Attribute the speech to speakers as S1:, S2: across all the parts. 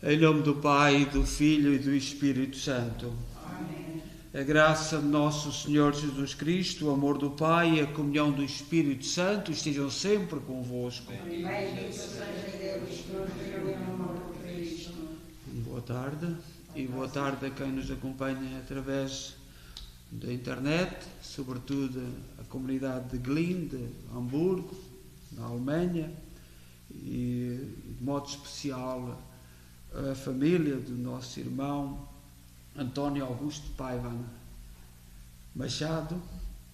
S1: Em nome do Pai, do Filho e do Espírito Santo.
S2: Amém.
S1: A graça de nosso Senhor Jesus Cristo, o amor do Pai e a comunhão do Espírito Santo estejam sempre convosco.
S2: Bendito seja Deus que nos reuniu no amor de Cristo.
S1: Boa tarde e boa tarde a quem nos acompanha através da internet, sobretudo a comunidade de Glin, de Hamburgo, na Alemanha, e de modo especial a família do nosso irmão António Augusto Paiva Machado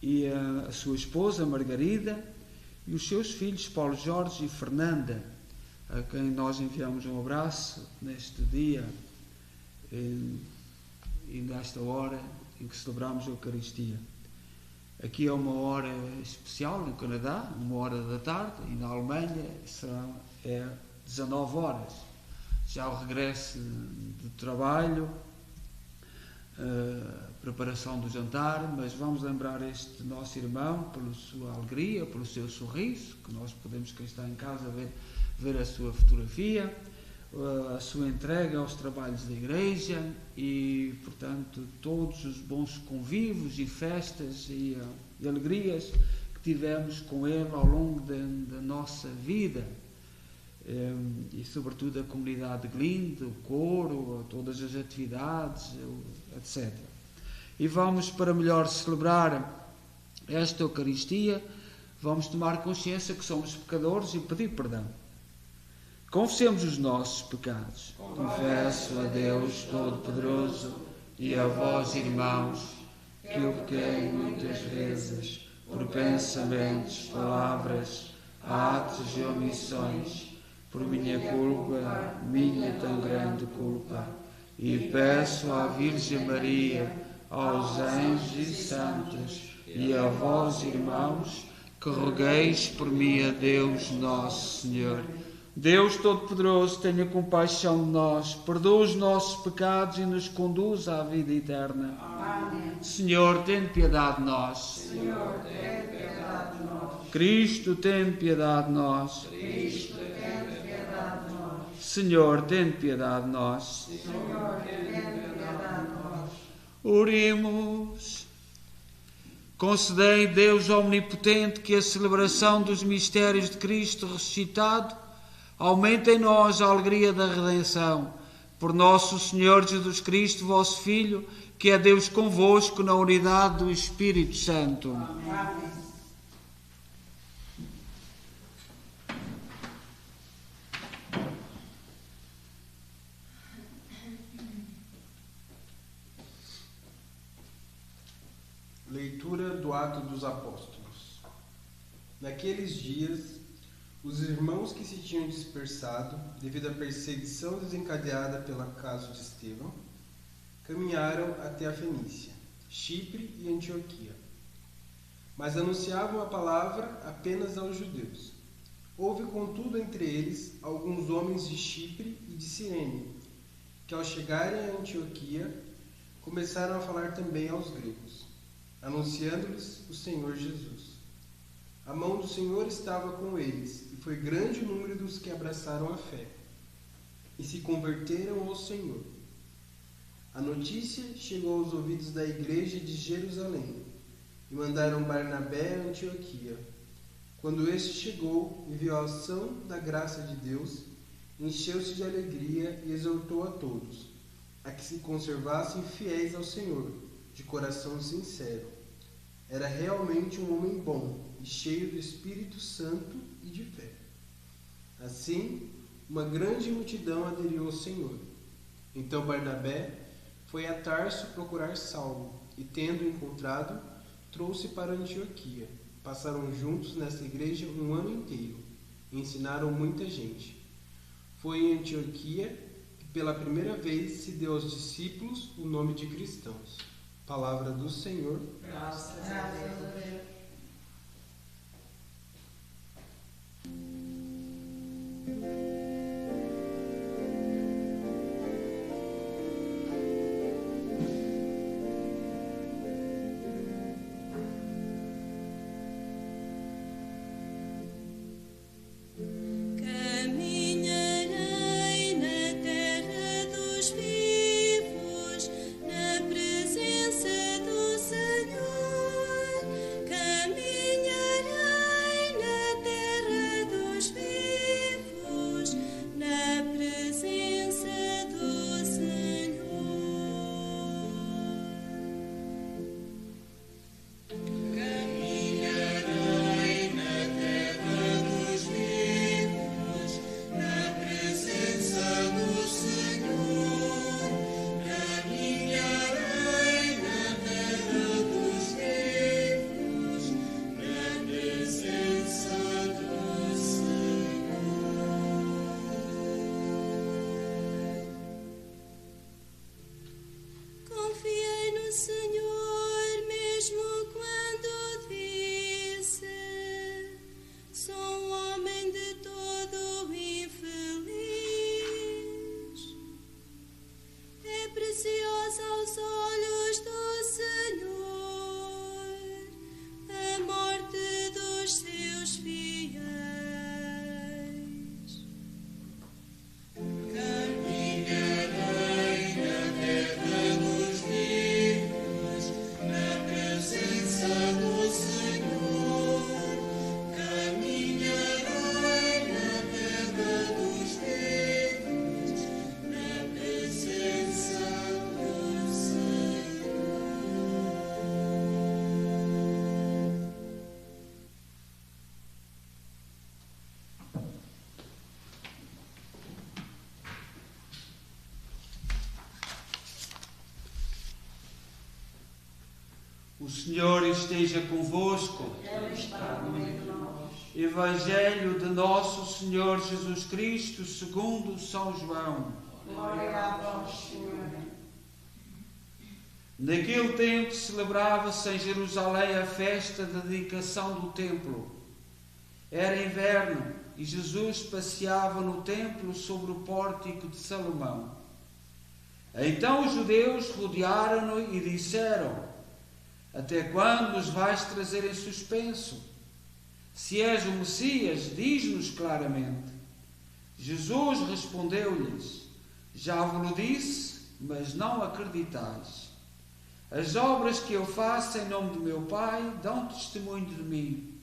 S1: e a sua esposa Margarida e os seus filhos Paulo Jorge e Fernanda, a quem nós enviamos um abraço neste dia e nesta hora em que celebramos a Eucaristia. Aqui é uma hora especial no Canadá, 1h da tarde, e na Alemanha é 19 horas. Já o regresso do trabalho, preparação do jantar, mas vamos lembrar este nosso irmão pela sua alegria, pelo seu sorriso, que nós podemos, quem está em casa, ver a sua fotografia, a sua entrega aos trabalhos da Igreja e, portanto, todos os bons convívios e festas e alegrias que tivemos com ele ao longo da nossa vida. E sobretudo a comunidade de Glin, o coro, todas as atividades, etc. E vamos, para melhor celebrar esta Eucaristia, vamos tomar consciência que somos pecadores e pedir perdão. Confessemos os nossos pecados. Confesso a Deus Todo-Poderoso e a vós, irmãos, que eu pequei muitas vezes por pensamentos, palavras, atos e omissões, por minha culpa, minha tão grande culpa, e peço à Virgem Maria, aos anjos e santos, e a vós, irmãos, que rogueis por mim a Deus Nosso Senhor. Deus Todo-Poderoso, tenha compaixão de nós, perdoa os nossos pecados e nos conduz à vida eterna.
S2: Amém.
S1: Senhor, tem piedade de nós.
S2: Senhor, tem piedade de nós.
S1: Cristo, tem piedade de nós.
S2: Cristo, tem piedade de nós.
S1: Senhor, tem piedade de nós.
S2: Senhor, tem piedade de nós.
S1: Oremos. Concedei, Deus Omnipotente, que a celebração dos mistérios de Cristo ressuscitado aumente em nós a alegria da redenção. Por nosso Senhor Jesus Cristo, vosso Filho, que é Deus convosco na unidade do Espírito Santo.
S2: Amém.
S3: Leitura do Atos dos Apóstolos. Naqueles dias, os irmãos que se tinham dispersado, devido à perseguição desencadeada pelo caso de Estevão, caminharam até a Fenícia, Chipre e Antioquia. Mas anunciavam a palavra apenas aos judeus. Houve, contudo, entre eles alguns homens de Chipre e de Cirene, que ao chegarem a Antioquia, começaram a falar também aos gregos, anunciando-lhes o Senhor Jesus. A mão do Senhor estava com eles, e foi grande o número dos que abraçaram a fé, e se converteram ao Senhor. A notícia chegou aos ouvidos da igreja de Jerusalém, e mandaram Barnabé a Antioquia. Quando este chegou e viu a ação da graça de Deus, encheu-se de alegria e exortou a todos, a que se conservassem fiéis ao Senhor, de coração sincero. Era realmente um homem bom e cheio do Espírito Santo e de fé. Assim, uma grande multidão aderiu ao Senhor. Então Barnabé foi a Tarso procurar Saulo, e tendo encontrado, trouxe para Antioquia. Passaram juntos nessa igreja 1 ano inteiro, e ensinaram muita gente. Foi em Antioquia que pela primeira vez se deu aos discípulos o nome de cristãos. Palavra do Senhor.
S2: Graças a Deus.
S4: Caminharei na terra
S1: O Senhor esteja convosco.
S2: Ele está no meio de nós.
S1: Evangelho de nosso Senhor Jesus Cristo segundo São João.
S2: Glória a vós, Senhor.
S1: Naquele tempo celebrava-se em Jerusalém a festa da dedicação do templo. Era inverno e Jesus passeava no templo sobre o pórtico de Salomão. Então os judeus rodearam-no e disseram: até quando nos vais trazer em suspenso? Se és o Messias, diz-nos claramente. Jesus respondeu-lhes: já vos disse, mas não acreditais. As obras que eu faço em nome do meu Pai dão testemunho de mim.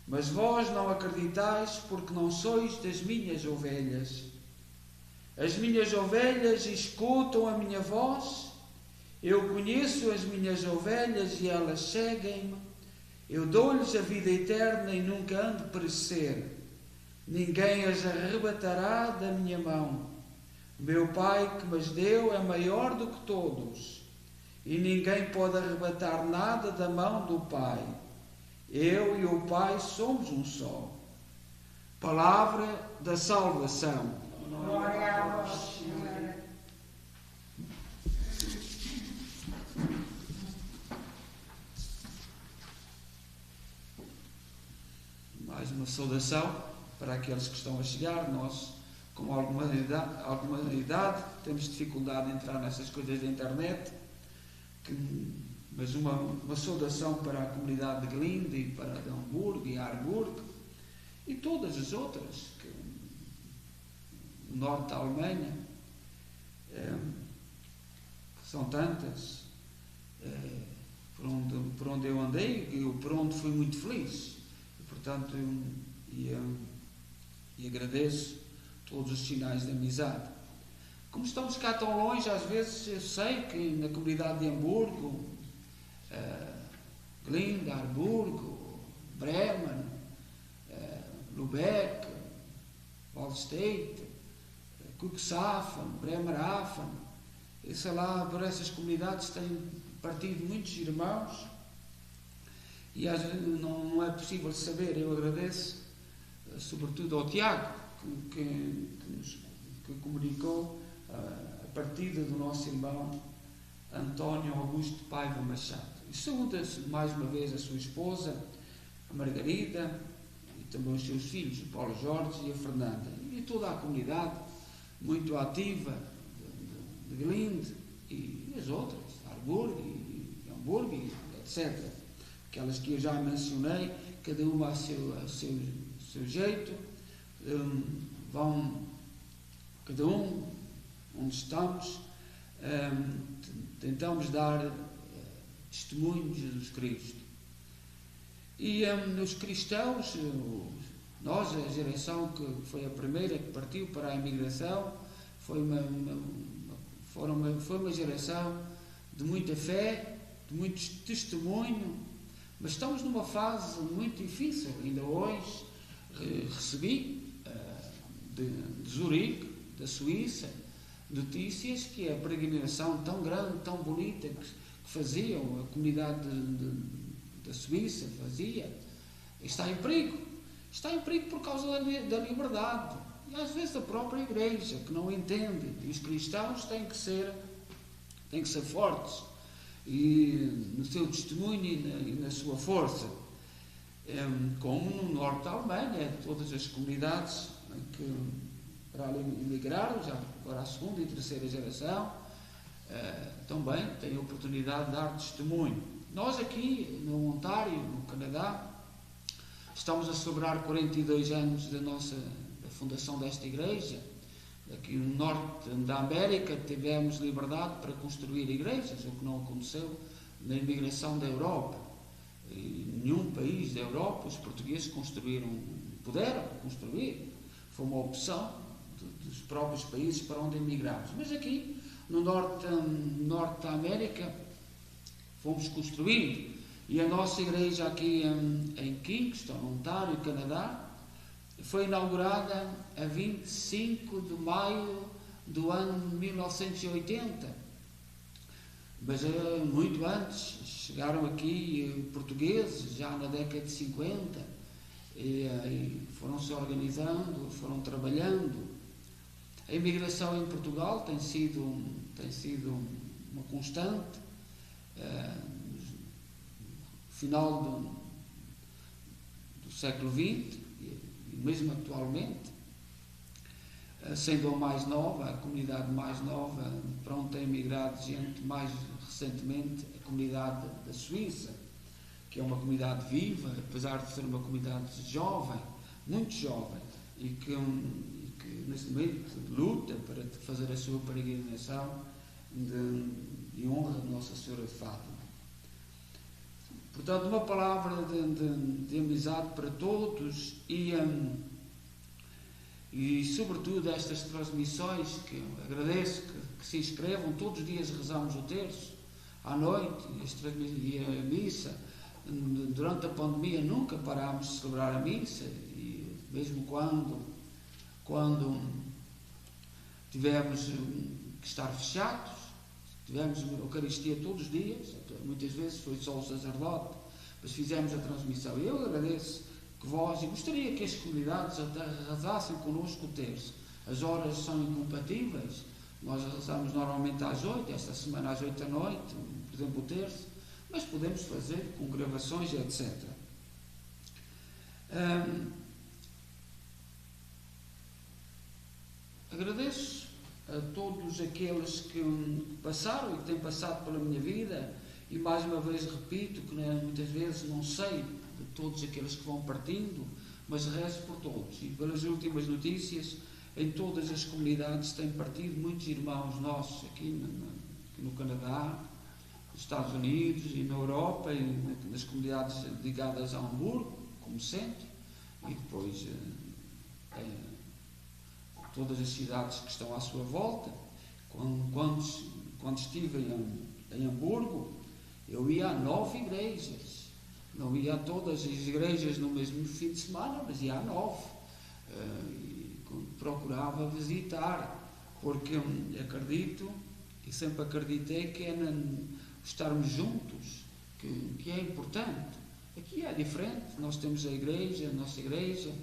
S1: Mas vós não acreditais, porque não sois das minhas ovelhas. As minhas ovelhas escutam a minha voz. Eu conheço as minhas ovelhas e elas seguem-me. Eu dou-lhes a vida eterna e nunca hão de perecer. Ninguém as arrebatará da minha mão. Meu Pai que me as deu é maior do que todos, e ninguém pode arrebatar nada da mão do Pai. Eu e o Pai somos um só. Palavra da salvação.
S2: Glória a vós, Senhor.
S1: Mais uma saudação para aqueles que estão a chegar. Nós, com alguma idade, temos dificuldade em entrar nessas coisas da internet, mas uma saudação para a comunidade de Glinde e para de Hamburgo e Harburg e todas as outras, o norte da Alemanha, que são tantas, por onde eu andei e por onde fui muito feliz. E, portanto, eu agradeço todos os sinais de amizade. Como estamos cá tão longe, às vezes eu sei que na comunidade de Hamburgo, Glinde, Harburgo, Bremen, Lübeck, Waldstedt, Cuxhaven, Bremerhaven, e sei lá, por essas comunidades têm partido muitos irmãos e às vezes não é possível saber. Eu agradeço sobretudo ao Tiago que comunicou a partida do nosso irmão António Augusto Paiva Machado. E saúda-se mais uma vez a sua esposa, a Margarida, e também os seus filhos, o Paulo Jorge e a Fernanda, e toda a comunidade muito ativa de Glinde e as outras, Harburg e Hamburgo, etc. Aquelas que eu já mencionei, cada uma a seu jeito, vão, cada um onde estamos, tentamos dar testemunho de Jesus Cristo. E os cristãos, nós, a geração que foi a primeira que partiu para a imigração, foi uma geração de muita fé, de muito testemunho, mas estamos numa fase muito difícil. Ainda hoje recebi de Zurique, da Suíça, notícias que a peregrinação tão grande, tão bonita que faziam, a comunidade da Suíça fazia, está em perigo. Está em perigo por causa da liberdade. E às vezes a própria igreja, que não entende. E os cristãos têm que ser fortes e no seu testemunho e na sua força. Como no norte da Alemanha, todas as comunidades que para ali emigraram, já agora a segunda e terceira geração, também têm a oportunidade de dar testemunho. Nós aqui no Ontário, no Canadá, estamos a celebrar 42 anos da fundação desta igreja. Aqui no norte da América tivemos liberdade para construir igrejas, o que não aconteceu na imigração da Europa. Em nenhum país da Europa os portugueses puderam construir. Foi uma opção dos próprios países para onde emigramos. Mas aqui no norte da América fomos construindo. E a nossa igreja aqui em Kingston, Ontário, Canadá, foi inaugurada a 25 de maio do ano 1980. Mas muito antes chegaram aqui portugueses, já na década de 50, e foram se organizando, foram trabalhando. A imigração em Portugal tem sido uma constante. No final do século XX, e mesmo atualmente, sendo a mais nova, a comunidade mais nova, para onde tem emigrado gente mais recentemente, a comunidade da Suíça, que é uma comunidade viva, apesar de ser uma comunidade jovem, muito jovem, e que neste momento luta para fazer a sua peregrinação de honra de Nossa Senhora de Fátima. Portanto, uma palavra de amizade para todos e sobretudo estas transmissões que eu agradeço que se inscrevam. Todos os dias rezamos o terço à noite e a missa. Durante a pandemia nunca parámos de celebrar a missa, e mesmo quando tivemos que estar fechados, tivemos a Eucaristia todos os dias, muitas vezes foi só o sacerdote, mas fizemos a transmissão. Eu agradeço que vós, e gostaria que as comunidades até rezassem connosco o terço. As horas são incompatíveis, nós rezamos normalmente às 8, esta semana às 8 da noite, por exemplo o terço, mas podemos fazer com gravações, etc. Agradeço a todos aqueles que passaram e que têm passado pela minha vida, e mais uma vez repito que muitas vezes não sei de todos aqueles que vão partindo, mas rezo por todos. E pelas últimas notícias, em todas as comunidades têm partido muitos irmãos nossos aqui no Canadá, nos Estados Unidos e na Europa, e nas comunidades ligadas a Hamburgo, como centro, e depois todas as cidades que estão à sua volta. Quando estive em Hamburgo, eu ia a 9 igrejas. Não ia a todas as igrejas no mesmo fim de semana, mas ia a 9. E procurava visitar, porque acredito, e sempre acreditei, que é estarmos juntos, que é importante. Aqui é diferente, nós temos a nossa igreja,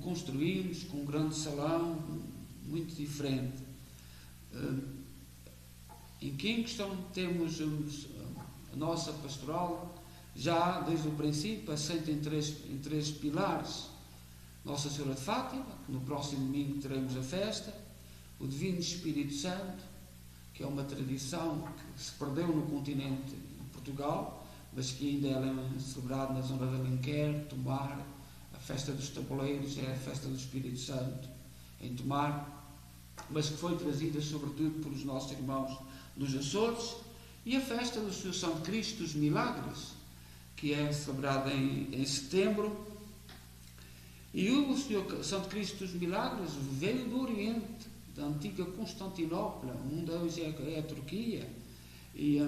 S1: construímos com um grande salão, muito diferente. Em Kingston temos a nossa pastoral, já desde o princípio, assenta em três pilares. Nossa Senhora de Fátima, que no próximo domingo teremos a festa, o Divino Espírito Santo, que é uma tradição que se perdeu no continente de Portugal, mas que ainda é celebrada na zona de Alenquer, Tomar. A festa dos tabuleiros é a festa do Espírito Santo em Tomar, mas que foi trazida sobretudo pelos nossos irmãos dos Açores, e a festa do Senhor Santo Cristo dos Milagres, que é celebrada em setembro. E o Senhor Santo Cristo dos Milagres veio do Oriente, da antiga Constantinopla, onde hoje é a Turquia, e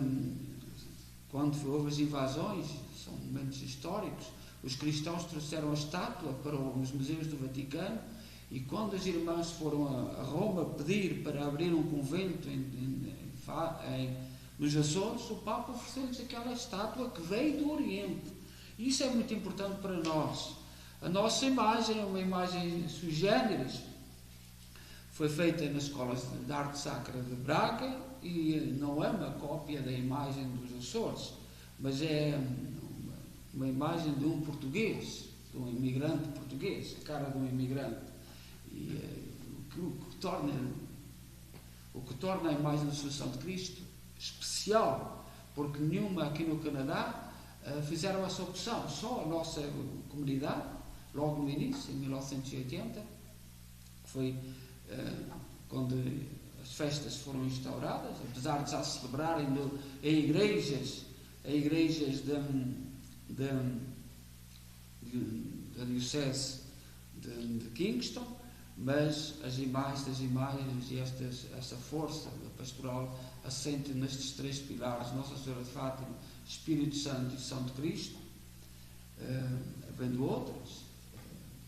S1: quando houve as invasões, são momentos históricos, os cristãos trouxeram a estátua para os museus do Vaticano, e quando as irmãs foram a Roma pedir para abrir um convento nos Açores, o Papa ofereceu-lhes aquela estátua que veio do Oriente. E isso é muito importante para nós. A nossa imagem é uma imagem sui generis, foi feita nas escolas de arte sacra de Braga, e não é uma cópia da imagem dos Açores, mas é uma imagem de um português, de um imigrante português, a cara de um imigrante. E o que torna a imagem do Senhor Santo Cristo especial, porque nenhuma aqui no Canadá fizeram essa opção, só a nossa comunidade, logo no início, em 1980, que foi quando as festas foram instauradas, apesar de já se celebrarem em igrejas da Diocese de Kingston, mas as imagens e essa força da pastoral assente nestes três pilares: Nossa Senhora de Fátima, Espírito Santo e Santo Cristo, havendo outras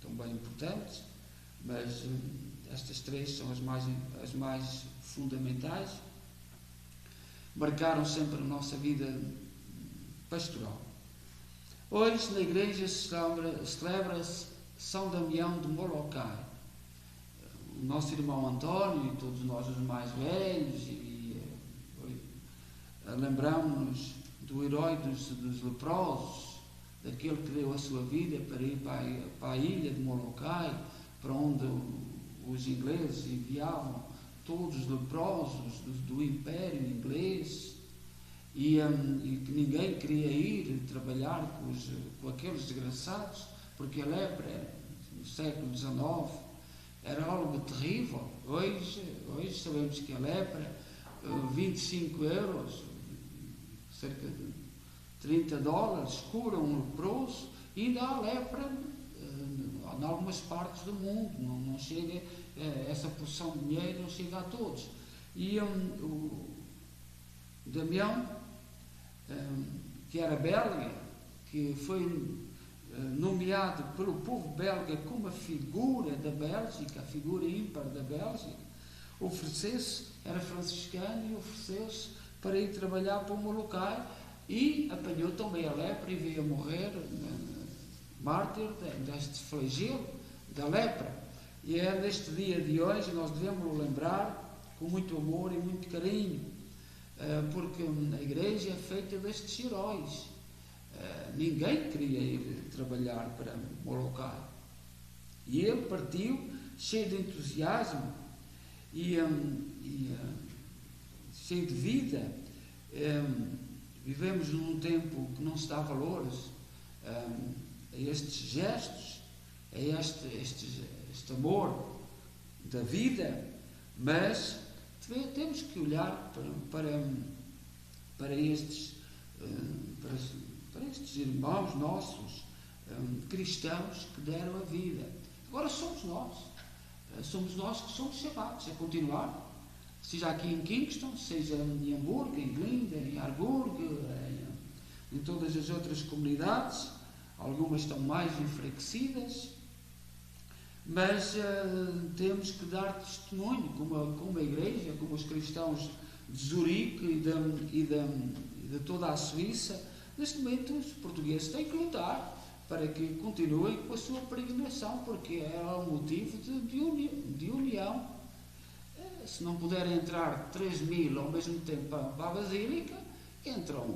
S1: também importantes, mas estas três são as mais fundamentais. marcaram sempre a nossa vida pastoral. Hoje, na igreja, celebra-se São Damião de Molokai. O nosso irmão António e todos nós, os mais velhos, lembramos-nos do herói dos leprosos, daquele que deu a sua vida para ir para a ilha de Molokai, para onde os ingleses enviavam todos os leprosos do Império Inglês, e que ninguém queria ir trabalhar com aqueles desgraçados, porque a lepra no século XIX era algo terrível. Hoje sabemos que a lepra, 25 euros, cerca de $30, cura um leproso, e ainda há lepra em algumas partes do mundo. Não chega, essa porção de dinheiro não chega a todos. E o Damião, que era belga, que foi nomeado pelo povo belga como a figura da Bélgica, a figura ímpar da Bélgica, era franciscano e ofereceu-se para ir trabalhar para o Molokai, e apanhou também a lepra e veio a morrer mártir deste flagelo da lepra. E é neste dia de hoje nós devemos lembrar com muito amor e muito carinho, porque a igreja é feita destes heróis. Ninguém queria ir trabalhar para Molokai, e ele partiu cheio de entusiasmo e cheio de vida. Vivemos num tempo que não se dá valores a estes gestos, a este amor da vida, mas temos que olhar para estes irmãos nossos, cristãos, que deram a vida. Agora somos nós que somos chamados a continuar, seja aqui em Kingston, seja em Hamburgo, em Glinda, em Harburg, em todas as outras comunidades. Algumas estão mais enfraquecidas, mas temos que dar testemunho, como a igreja, como os cristãos de Zurique e de toda a Suíça. Neste momento, os portugueses têm que lutar para que continuem com a sua peregrinação, porque é um motivo de união. Se não puderem entrar 3.000 ao mesmo tempo para a Basílica, entram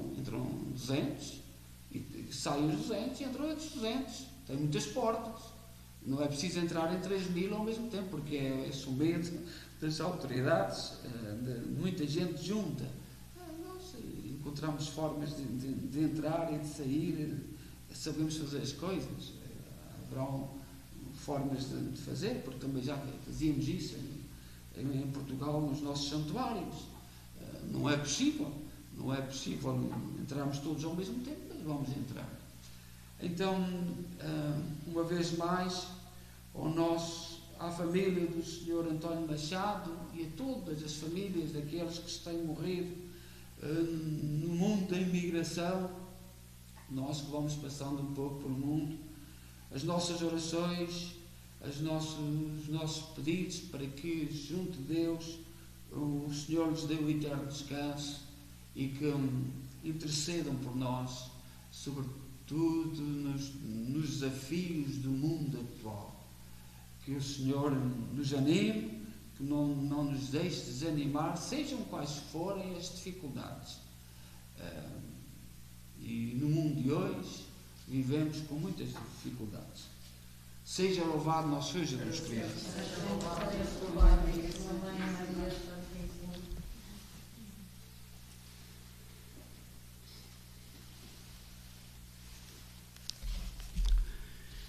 S1: 200, e saem os 200 e entram outros 200. Tem muitas portas. Não é preciso entrar em 3.000 ao mesmo tempo, porque é medo das autoridades, muita gente junta. Nós encontramos formas de entrar e de sair, sabemos fazer as coisas. Haverão formas de fazer, porque também já fazíamos isso em Portugal, nos nossos santuários. Não é possível entrarmos todos ao mesmo tempo, mas vamos entrar. Então, uma vez mais, à família do Sr. António Machado e a todas as famílias daqueles que têm morrido no mundo da imigração, nós que vamos passando um pouco pelo mundo, as nossas orações, os nossos pedidos para que, junto de Deus, o Senhor lhes dê o eterno descanso e que intercedam por nós, sobretudo nos desafios do mundo atual. Que o Senhor nos anime, que não nos deixe desanimar, sejam quais forem as dificuldades. E no mundo de hoje vivemos com muitas dificuldades. Seja louvado nosso Senhor Jesus Cristo.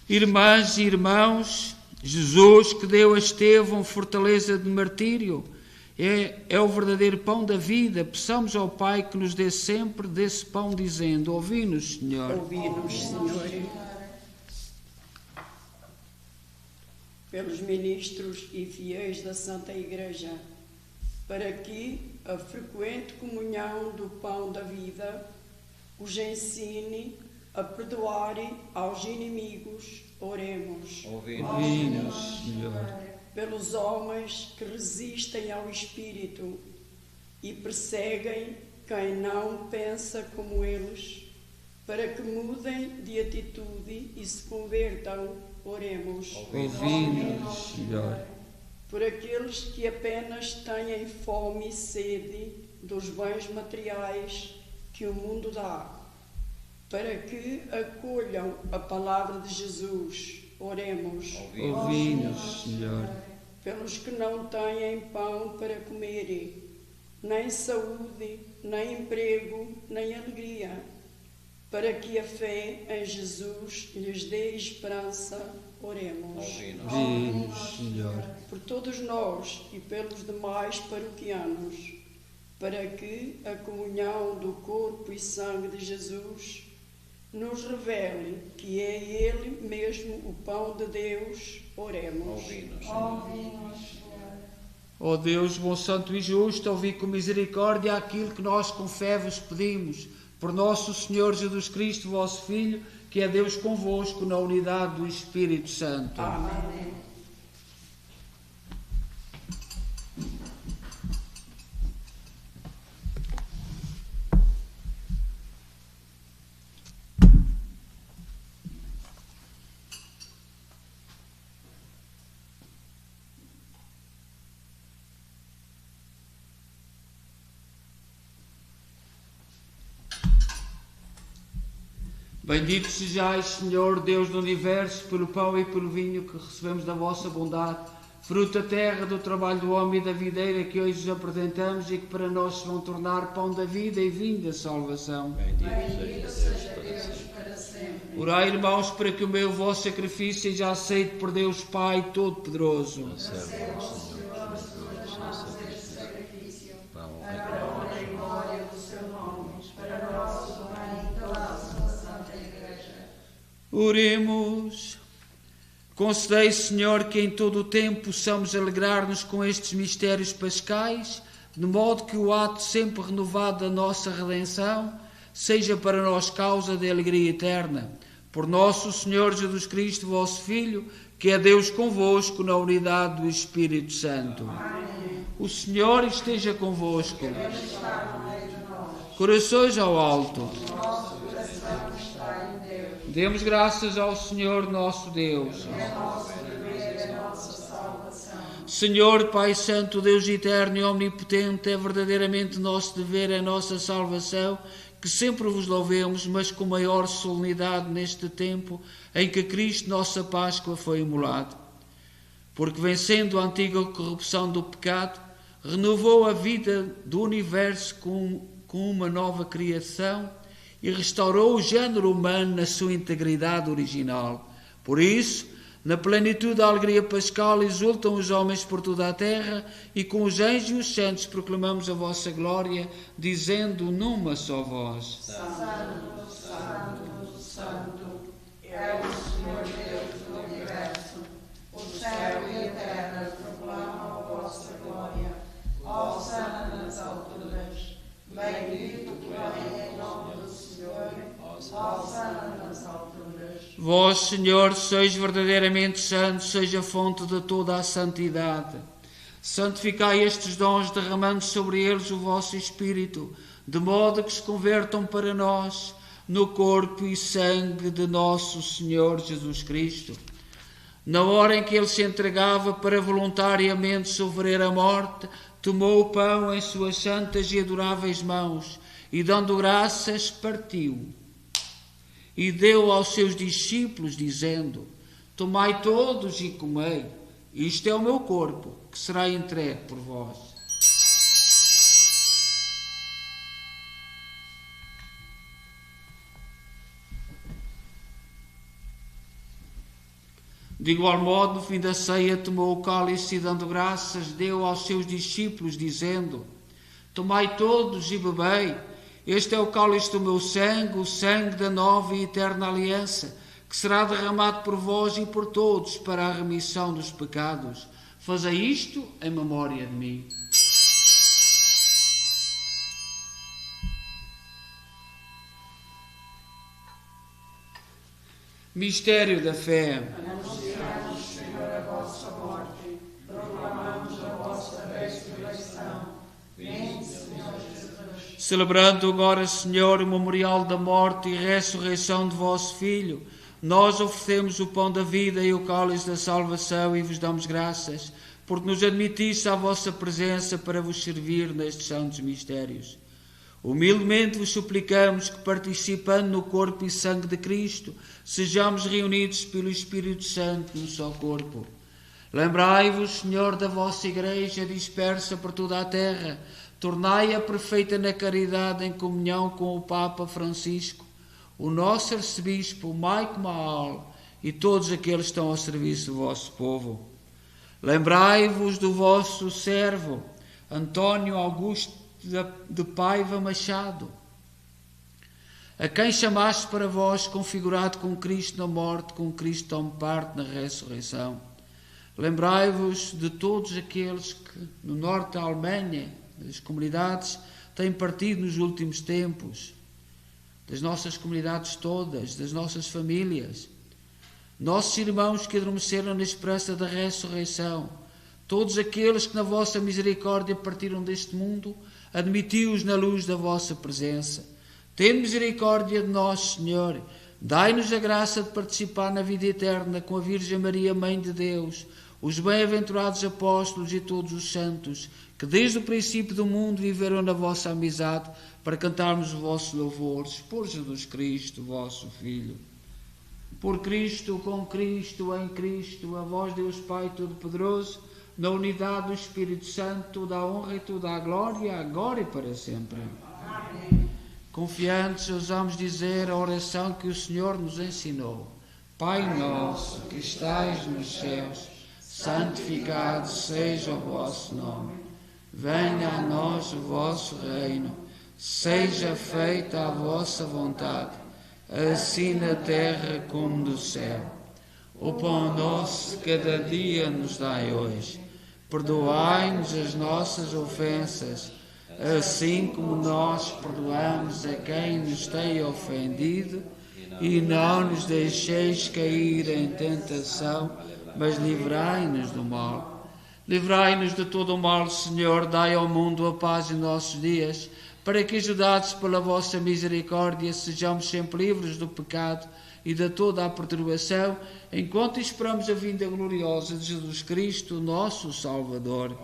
S1: Irmãs e irmãos, Jesus, que deu a Estevão fortaleza de martírio, é o verdadeiro pão da vida. Peçamos ao Pai que nos dê sempre desse pão, dizendo: ouvi-nos, Senhor.
S2: Ouvi-nos, Senhor. Pelos ministros e fiéis da Santa Igreja, para que a frequente comunhão do pão da vida os ensine a perdoar aos inimigos, oremos.
S1: Ouvi-nos, Senhor.
S2: Pelos homens que resistem ao Espírito e perseguem quem não pensa como eles, para que mudem de atitude e se convertam. Oremos.
S1: Ouvi-nos, Senhor.
S2: Por aqueles que apenas têm fome e sede dos bens materiais que o mundo dá, para que acolham a palavra de Jesus. Oremos.
S1: Ouvi-nos, Senhor.
S2: Pelos que não têm pão para comerem, nem saúde, nem emprego, nem alegria, para que a fé em Jesus lhes dê esperança. Oremos.
S1: Ouvi-nos, Senhor.
S2: Por todos nós e pelos demais paroquianos, para que a comunhão do corpo e sangue de Jesus nos revele que é Ele mesmo o pão de Deus. Oremos.
S1: Ó Deus, bom, santo e justo, ouvi com misericórdia aquilo que nós com fé vos pedimos. Por nosso Senhor Jesus Cristo, vosso Filho, que é Deus convosco na unidade do Espírito Santo.
S2: Amém.
S1: Bendito sejais, Senhor, Deus do Universo, pelo pão e pelo vinho que recebemos da vossa bondade, fruto da terra, do trabalho do homem e da videira que hoje vos apresentamos e que para nós se vão tornar pão da vida e vinho da salvação.
S2: Bendito seja Deus para sempre.
S1: Orai, irmãos, para que o meu vosso sacrifício seja aceito por Deus Pai Todo-Poderoso. Oremos. Concedei, Senhor, que em todo o tempo possamos alegrar-nos com estes mistérios pascais, de modo que o ato sempre renovado da nossa redenção seja para nós causa de alegria eterna. Por nosso Senhor Jesus Cristo, vosso Filho, que é Deus convosco na unidade do Espírito Santo. Amém. O Senhor esteja convosco. Corações ao alto. Demos graças ao Senhor nosso Deus. Senhor, Pai Santo, Deus eterno e omnipotente, é verdadeiramente nosso dever, a nossa salvação, que sempre vos louvemos, mas com maior solenidade neste tempo em que Cristo, nossa Páscoa, foi imolado. Porque vencendo a antiga corrupção do pecado, renovou a vida do universo com uma nova criação, e restaurou o género humano na sua integridade original. Por isso, na plenitude da alegria pascal, exultam os homens por toda a terra, e com os anjos e os santos proclamamos a vossa glória, dizendo numa só voz:
S2: Santo, Santo, Santo, é o Senhor Deus do universo. O céu e a terra proclamam a vossa glória. Hosana nas alturas. Bendito que vem em nome do Senhor. Hosana nas alturas.
S1: Vós, Senhor, sois verdadeiramente santos, seja a fonte de toda a santidade. Santificai estes dons, derramando sobre eles o vosso Espírito, de modo que se convertam para nós no corpo e sangue de nosso Senhor Jesus Cristo. Na hora em que ele se entregava para voluntariamente sofrer a morte, tomou o pão em suas santas e adoráveis mãos e, dando graças, partiu. E deu aos seus discípulos, dizendo: Tomai todos e comei, isto é o meu corpo, que será entregue por vós. De igual modo, no fim da ceia, tomou o cálice e, dando graças, deu aos seus discípulos, dizendo: Tomai todos e bebei, este é o cálice do meu sangue, o sangue da nova e eterna aliança, que será derramado por vós e por todos para a remissão dos pecados. Fazei isto em memória de mim. Mistério da fé.
S2: Anunciamos, Senhor, a vossa morte, proclamamos a vossa ressurreição. Vinde, Senhor Jesus.
S1: Celebrando agora, Senhor, o memorial da morte e ressurreição de vosso Filho, nós oferecemos o pão da vida e o cálice da salvação e vos damos graças, porque nos admitiste à vossa presença para vos servir nestes santos mistérios. Humildemente vos suplicamos que, participando no corpo e sangue de Cristo, sejamos reunidos pelo Espírito Santo num só corpo. Lembrai-vos, Senhor, da vossa Igreja dispersa por toda a terra, tornai-a perfeita na caridade em comunhão com o Papa Francisco, o nosso arcebispo Mike Maal e todos aqueles que estão ao serviço do vosso povo. Lembrai-vos do vosso servo, António Augusto de Paiva Machado, a quem chamaste para vós, configurado com Cristo na morte, com Cristo tome parte na ressurreição. Lembrai-vos de todos aqueles que no norte da Alemanha, das comunidades, têm partido nos últimos tempos, das nossas comunidades todas, das nossas famílias, nossos irmãos que adormeceram na esperança da ressurreição, todos aqueles que na vossa misericórdia partiram deste mundo, admiti-os na luz da vossa presença. Tende misericórdia de nós, Senhor. Dai-nos a graça de participar na vida eterna com a Virgem Maria, Mãe de Deus, os bem-aventurados apóstolos e todos os santos, que desde o princípio do mundo viveram na vossa amizade, para cantarmos os vossos louvores, por Jesus Cristo, vosso Filho. Por Cristo, com Cristo, em Cristo, a vós, Deus Pai Todo-Poderoso, na unidade do Espírito Santo, toda a honra e toda a glória, agora e para sempre. Amém. Confiantes, ousamos dizer a oração que o Senhor nos ensinou. Pai nosso, que estais nos céus, santificado seja o vosso nome. Venha a nós o vosso reino. Seja feita a vossa vontade, assim na terra como no céu. O pão nosso cada dia nos dai hoje. Perdoai-nos as nossas ofensas, assim como nós perdoamos a quem nos tem ofendido, e não nos deixeis cair em tentação, mas livrai-nos do mal. Livrai-nos de todo o mal, Senhor, dai ao mundo a paz em nossos dias, para que, ajudados pela vossa misericórdia, sejamos sempre livres do pecado e de toda a perturbação, enquanto esperamos a vinda gloriosa de Jesus Cristo, nosso Salvador.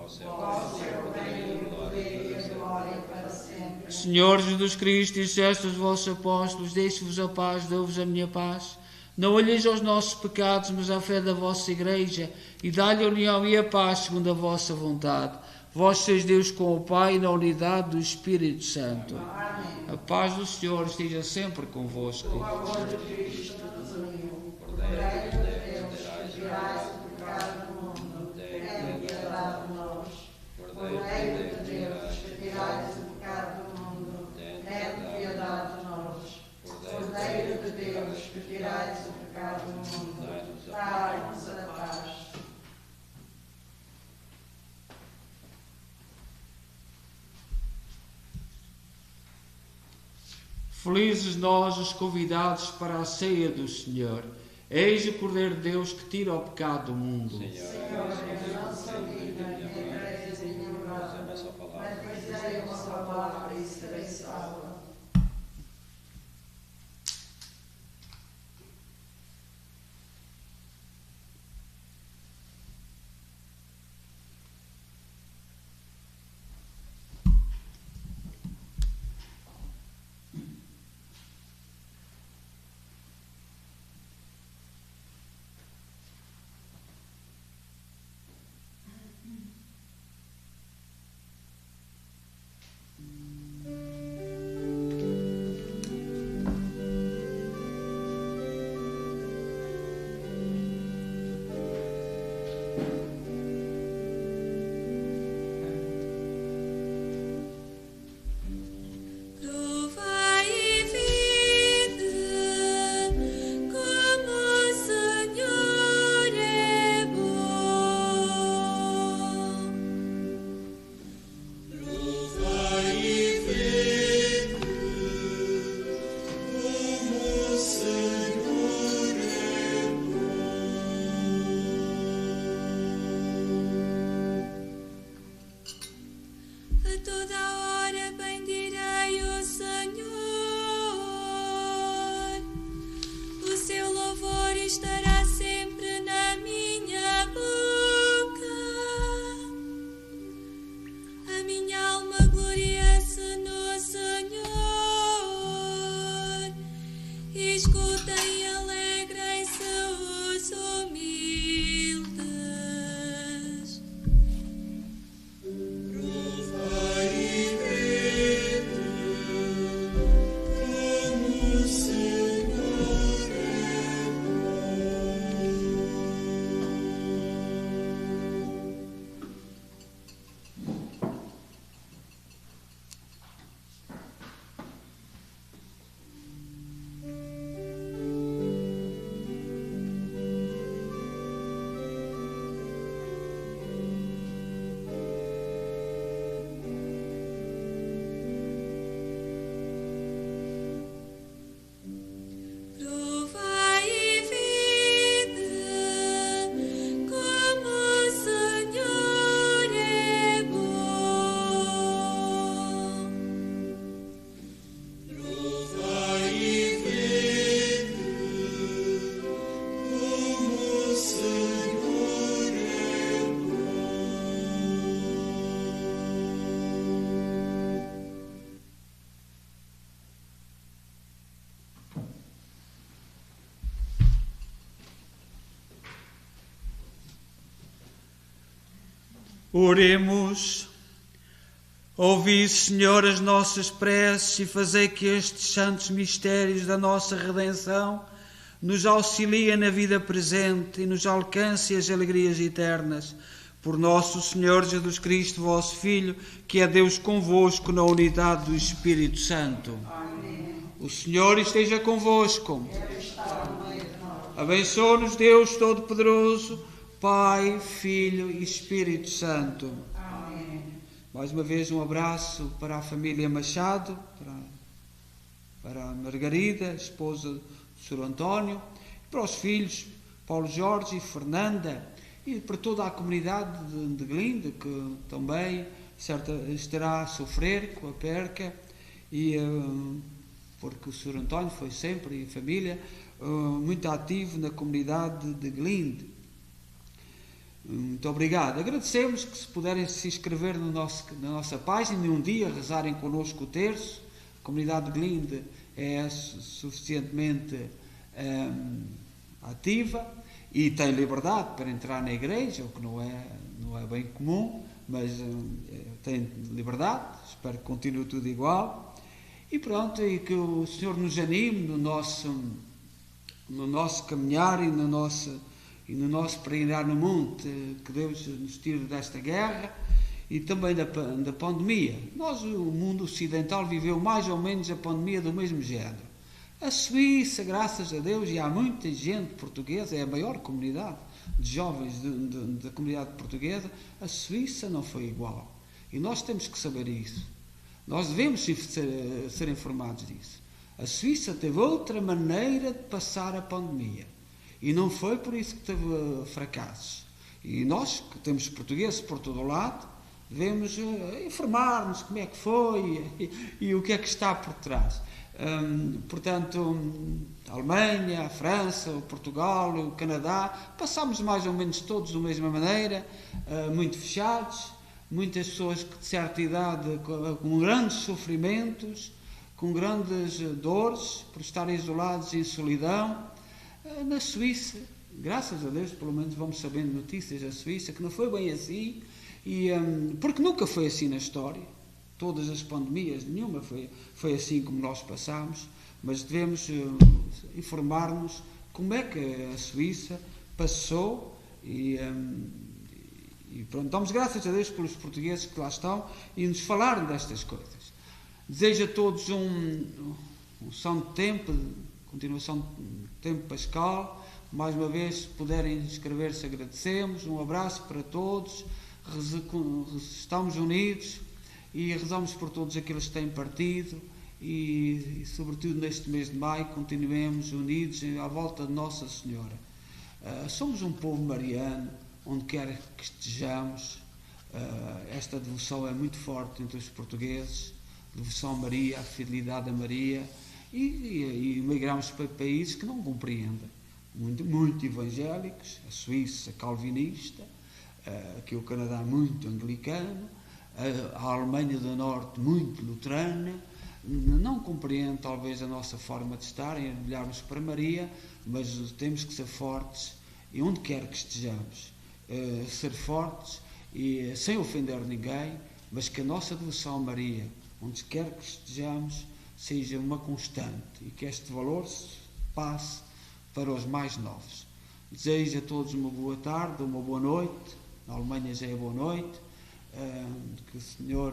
S1: Senhor Jesus Cristo, disseste aos vossos apóstolos: deixo-vos a paz, dou-vos a minha paz. Não olheis aos nossos pecados, mas à fé da vossa Igreja, e dá-lhe a união e a paz segundo a vossa vontade. Vós sois Deus com o Pai, na unidade do Espírito Santo. Amém. A paz do Senhor esteja sempre convosco. Felizes nós, os convidados para a ceia do Senhor. Eis o Cordeiro de Deus que tira o pecado do mundo. Senhor, não sou digna de entrar em minha morada, mas dizei uma palavra e serei salva. Oremos. Ouvi, Senhor, as nossas preces e fazei que estes santos mistérios da nossa redenção nos auxiliem na vida presente e nos alcancem as alegrias eternas. Por nosso Senhor Jesus Cristo, vosso Filho, que é Deus convosco na unidade do Espírito Santo.
S2: Amém.
S1: O Senhor esteja convosco.
S2: Ele está no meio de nós.
S1: Abençoe-nos Deus Todo-Poderoso, Pai, Filho e Espírito Santo.
S2: Amém.
S1: Mais uma vez um abraço para a família Machado, para a Margarida, esposa do Sr. António, para os filhos Paulo Jorge e Fernanda, e para toda a comunidade de Glinde, que também estará a sofrer com a perca, e porque o Sr. António foi sempre, e a família, muito ativo na comunidade de Glinde. Muito obrigado. Agradecemos que se puderem se inscrever na nossa página e um dia rezarem connosco o terço. A comunidade de Glinde é suficientemente ativa e tem liberdade para entrar na igreja, o que não é bem comum, mas tem liberdade. Espero que continue tudo igual. E pronto, e que o Senhor nos anime no nosso caminhar e no nosso peregrinar no mundo, que Deus nos tire desta guerra e também da pandemia. O mundo ocidental viveu mais ou menos a pandemia do mesmo género. A Suíça, graças a Deus, e há muita gente portuguesa, é a maior comunidade de jovens da comunidade portuguesa, a Suíça não foi igual. E nós temos que saber isso. Nós devemos ser informados disso. A Suíça teve outra maneira de passar a pandemia. E não foi por isso que teve fracassos. E nós, que temos portugueses por todo o lado, devemos informar-nos como é que foi e o que é que está por trás. Portanto, a Alemanha, a França, o Portugal, o Canadá, passámos mais ou menos todos da mesma maneira, muito fechados, muitas pessoas de certa idade com grandes sofrimentos, com grandes dores, por estarem isolados em solidão. Na Suíça, graças a Deus, pelo menos vamos sabendo notícias da Suíça, que não foi bem assim, porque nunca foi assim na história. Todas as pandemias, nenhuma foi assim como nós passámos, mas devemos informar-nos como é que a Suíça passou e pronto, damos graças a Deus pelos portugueses que lá estão e nos falaram destas coisas. Desejo a todos um santo tempo, continuação do tempo pascal. Mais uma vez, se puderem inscrever-se, agradecemos. Um abraço para todos. Estamos unidos e rezamos por todos aqueles que têm partido e sobretudo neste mês de maio, continuemos unidos à volta de Nossa Senhora. Somos um povo mariano, onde quer que estejamos. Esta devoção é muito forte entre os portugueses, devoção a Maria, a fidelidade a Maria, e migramos para países que não compreendem, muito evangélicos, a Suíça calvinista, aqui o Canadá muito anglicano, a Alemanha do Norte muito luterana, não compreende talvez a nossa forma de estar e olharmos para Maria, mas temos que ser fortes e onde quer que estejamos, ser fortes e sem ofender ninguém, mas que a nossa devoção a Maria, onde quer que estejamos, seja uma constante e que este valor se passe para os mais novos. Desejo a todos uma boa tarde, uma boa noite. Na Alemanha já é boa noite. Que o Senhor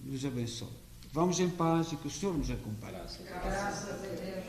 S1: nos abençoe. Vamos em paz e que o Senhor nos acompanhe.
S2: Graças a Deus.